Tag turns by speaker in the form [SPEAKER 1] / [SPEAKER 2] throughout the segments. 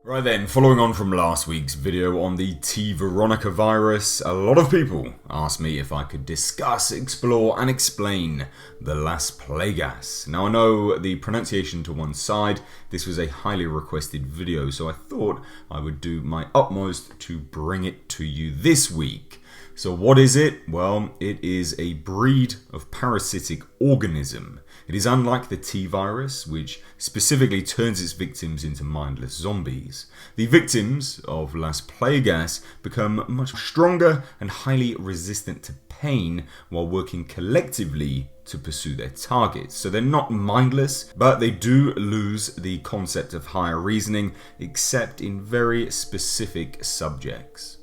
[SPEAKER 1] Right then, following on from last week's video on the T-Veronica virus, a lot of people asked me if I could discuss, explore and explain the Las Plagas. Now I know the pronunciation to one side, this was a highly requested video, so I thought I would do my utmost to bring it to you this week. So what is it? Well, it is a breed of parasitic organism. It is unlike the T-virus, which specifically turns its victims into mindless zombies. The victims of Las Plagas become much stronger and highly resistant to pain while working collectively to pursue their targets. So they're not mindless, but they do lose the concept of higher reasoning, except in very specific subjects.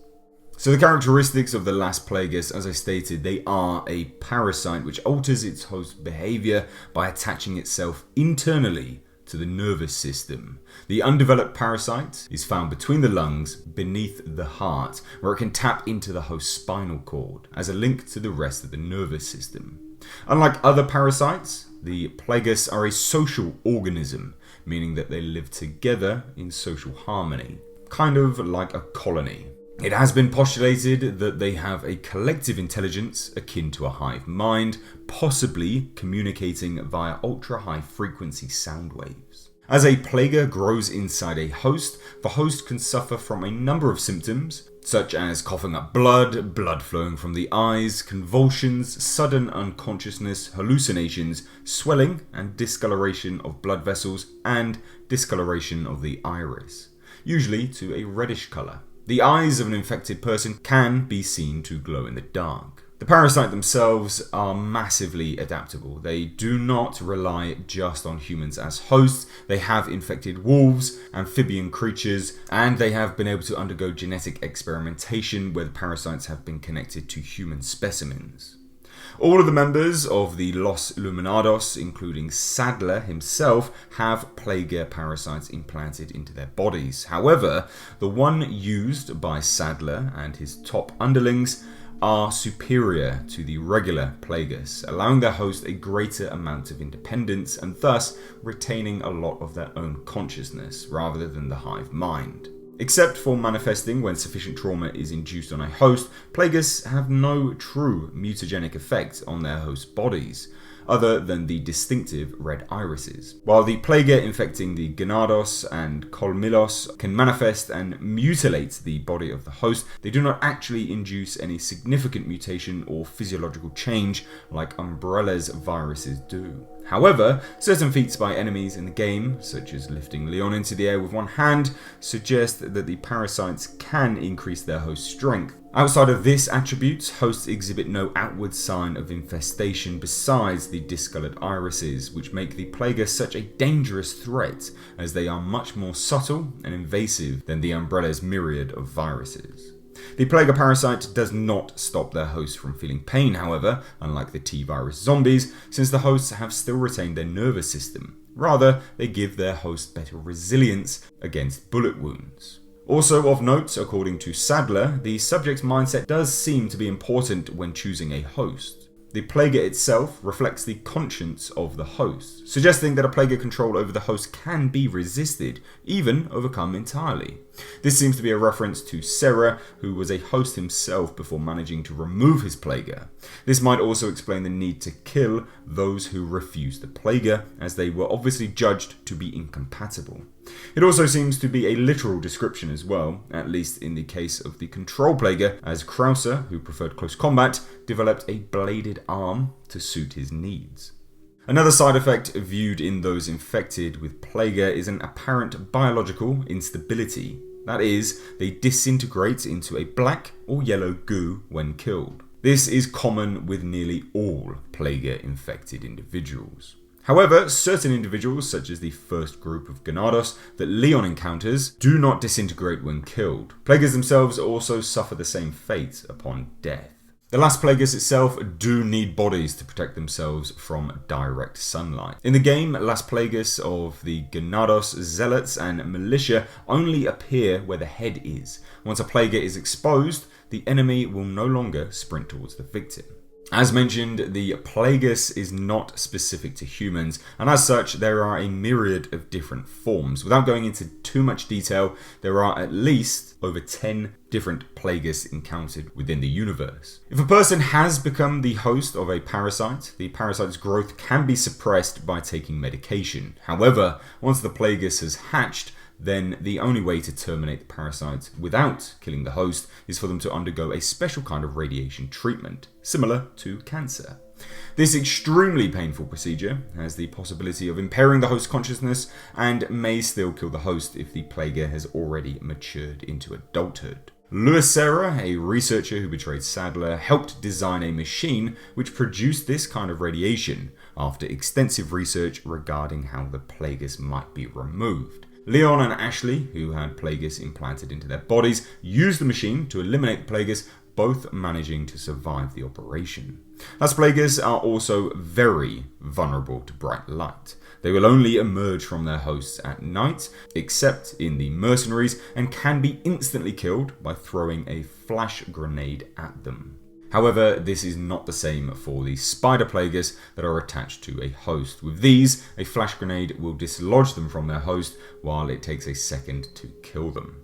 [SPEAKER 1] So the characteristics of the Las Plagas, as I stated, they are a parasite which alters its host behavior by attaching itself internally to the nervous system. The undeveloped parasite is found between the lungs, beneath the heart, where it can tap into the host's spinal cord as a link to the rest of the nervous system. Unlike other parasites, the Plagas are a social organism, meaning that they live together in social harmony, kind of like a colony. It has been postulated that they have a collective intelligence akin to a hive mind, possibly communicating via ultra-high frequency sound waves. As a plaga grows inside a host, the host can suffer from a number of symptoms, such as coughing up blood, blood flowing from the eyes, convulsions, sudden unconsciousness, hallucinations, swelling and discoloration of blood vessels, and discoloration of the iris, usually to a reddish colour. The eyes of an infected person can be seen to glow in the dark. The parasite themselves are massively adaptable. They do not rely just on humans as hosts. They have infected wolves, amphibian creatures, and they have been able to undergo genetic experimentation where the parasites have been connected to human specimens. All of the members of the Los Illuminados, including Sadler himself, have plaga parasites implanted into their bodies. However, the one used by Sadler and his top underlings are superior to the regular plagas, allowing their host a greater amount of independence and thus retaining a lot of their own consciousness rather than the hive mind. Except for manifesting when sufficient trauma is induced on a host, plagas have no true mutagenic effect on their host bodies, other than the distinctive red irises. While the plaga infecting the Ganados and Colmilos can manifest and mutilate the body of the host, they do not actually induce any significant mutation or physiological change like Umbrella's viruses do. However, certain feats by enemies in the game, such as lifting Leon into the air with one hand, suggest that the parasites can increase their host strength. Outside of this attribute, hosts exhibit no outward sign of infestation besides the discolored irises, which make the plaga such a dangerous threat, as they are much more subtle and invasive than the Umbrella's myriad of viruses. The plaga parasite does not stop their hosts from feeling pain, however, unlike the T-virus zombies, since the hosts have still retained their nervous system. Rather, they give their host better resilience against bullet wounds. Also of note, according to Sadler, the subject's mindset does seem to be important when choosing a host. The plaga itself reflects the conscience of the host, suggesting that a plaga control over the host can be resisted, even overcome entirely. This seems to be a reference to Serra, who was a host himself before managing to remove his plaga. This might also explain the need to kill those who refused the plaga, as they were obviously judged to be incompatible. It also seems to be a literal description as well, at least in the case of the control plaga, as Krauser, who preferred close combat, developed a bladed arm to suit his needs. Another side effect viewed in those infected with plaga is an apparent biological instability. That is, they disintegrate into a black or yellow goo when killed. This is common with nearly all plaga-infected individuals. However, certain individuals, such as the first group of Ganados that Leon encounters, do not disintegrate when killed. Plagas themselves also suffer the same fate upon death. The Las Plagas itself do need bodies to protect themselves from direct sunlight. In the game, Las Plagas of the Ganados, Zealots and Militia only appear where the head is. Once a plaga is exposed, the enemy will no longer sprint towards the victim. As mentioned, the Plagas is not specific to humans, and as such, there are a myriad of different forms. Without going into too much detail, there are at least over 10 different Plagas encountered within the universe. If a person has become the host of a parasite, the parasite's growth can be suppressed by taking medication. However, once the Plagas has hatched, then the only way to terminate the parasite without killing the host is for them to undergo a special kind of radiation treatment, similar to cancer. This extremely painful procedure has the possibility of impairing the host's consciousness and may still kill the host if the plaga has already matured into adulthood. Louis Serra, a researcher who betrayed Sadler, helped design a machine which produced this kind of radiation after extensive research regarding how the plagas might be removed. Leon and Ashley, who had plagas implanted into their bodies, used the machine to eliminate the plagas, both managing to survive the operation. Las plagas are also very vulnerable to bright light. They will only emerge from their hosts at night, except in the mercenaries, and can be instantly killed by throwing a flash grenade at them. However, this is not the same for the spider plagas that are attached to a host. With these, a flash grenade will dislodge them from their host while it takes a second to kill them.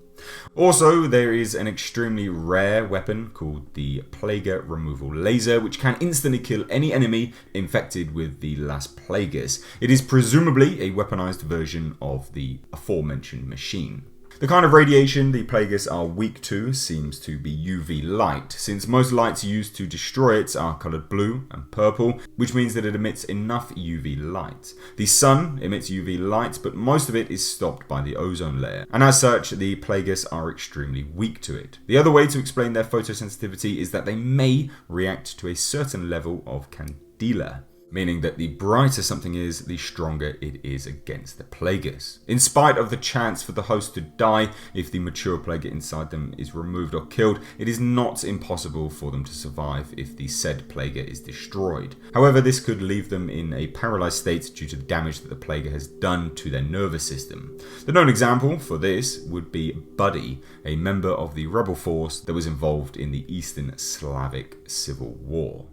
[SPEAKER 1] Also, there is an extremely rare weapon called the Plaga Removal Laser, which can instantly kill any enemy infected with the Las Plagas. It is presumably a weaponized version of the aforementioned machine. The kind of radiation the Plagas are weak to seems to be UV light, since most lights used to destroy it are coloured blue and purple, which means that it emits enough UV light. The sun emits UV light, but most of it is stopped by the ozone layer, and as such, the Plagas are extremely weak to it. The other way to explain their photosensitivity is that they may react to a certain level of candela, meaning that the brighter something is, the stronger it is against the plagas. In spite of the chance for the host to die if the mature plaga inside them is removed or killed, it is not impossible for them to survive if the said plaga is destroyed. However, this could leave them in a paralyzed state due to the damage that the plaga has done to their nervous system. The known example for this would be Buddy, a member of the rebel force that was involved in the Eastern Slavic Civil War.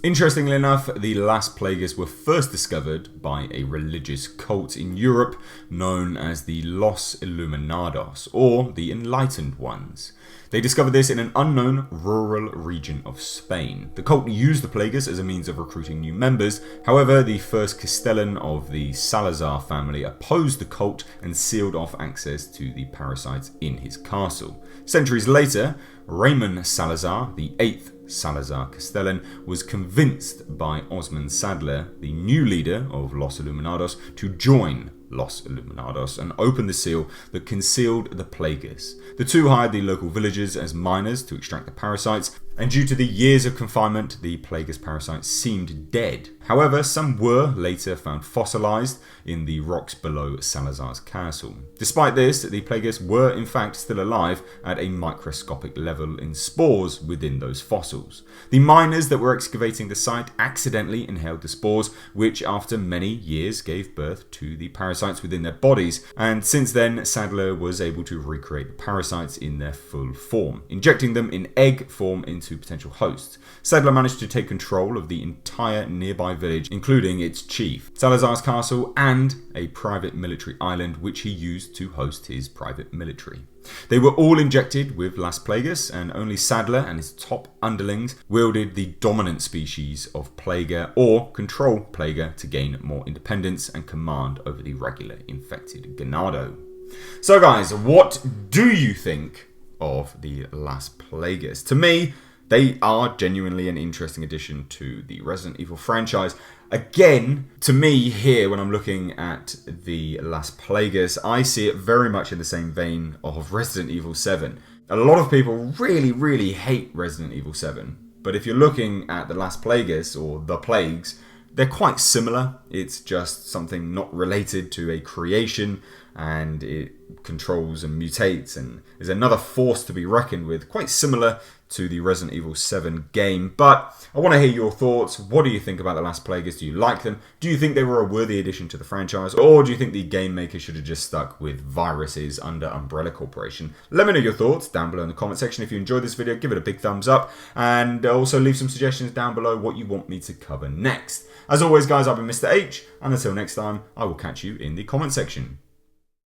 [SPEAKER 1] Interestingly enough, the Las Plagas were first discovered by a religious cult in Europe known as the Los Iluminados, or the Enlightened Ones. They discovered this in an unknown rural region of Spain. The cult used the Plagas as a means of recruiting new members. However, the first Castellan of the Salazar family opposed the cult and sealed off access to the parasites in his castle. Centuries later, Raymond Salazar, the 8th Salazar Castellan, was convinced by Osman Sadler, the new leader of Los Iluminados, to join Los Iluminados and open the seal that concealed the Plagas. The two hired the local villagers as miners to extract the parasites, and due to the years of confinement, the Plagas parasites seemed dead. However, some were later found fossilized in the rocks below Salazar's castle. Despite this, the Plagas were in fact still alive at a microscopic level in spores within those fossils. The miners that were excavating the site accidentally inhaled the spores, which after many years gave birth to the parasites within their bodies, and since then Sadler was able to recreate the parasites in their full form, injecting them in egg form into potential hosts. Sadler managed to take control of the entire nearby village, including its chief, Salazar's castle, and a private military island which he used to host his private military. They were all injected with Las Plagas, and only Sadler and his top underlings wielded the dominant species of Plaga or control Plaga to gain more independence and command over the regular infected ganado. So guys, what do you think of the Las Plagas? To me, they are genuinely an interesting addition to the Resident Evil franchise. Again, to me here, when I'm looking at the Las Plagas, I see it very much in the same vein of Resident Evil 7. A lot of people really hate Resident Evil 7, but if you're looking at the Las Plagas, or the Plagues, they're quite similar. It's just something not related to a creation, and it controls and mutates and is another force to be reckoned with, quite similar to the Resident Evil 7 game. But I want to hear your thoughts. What do you think about the last Plagas? Do you like them? Do you think they were a worthy addition to the franchise? Or do you think the game maker should have just stuck with viruses under Umbrella Corporation? Let me know your thoughts down below in the comment section. If you enjoyed this video, give it a big thumbs up. And also leave some suggestions down below what you want me to cover next. As always, guys, I've been Mr. H. And until next time, I will catch you in the comment section.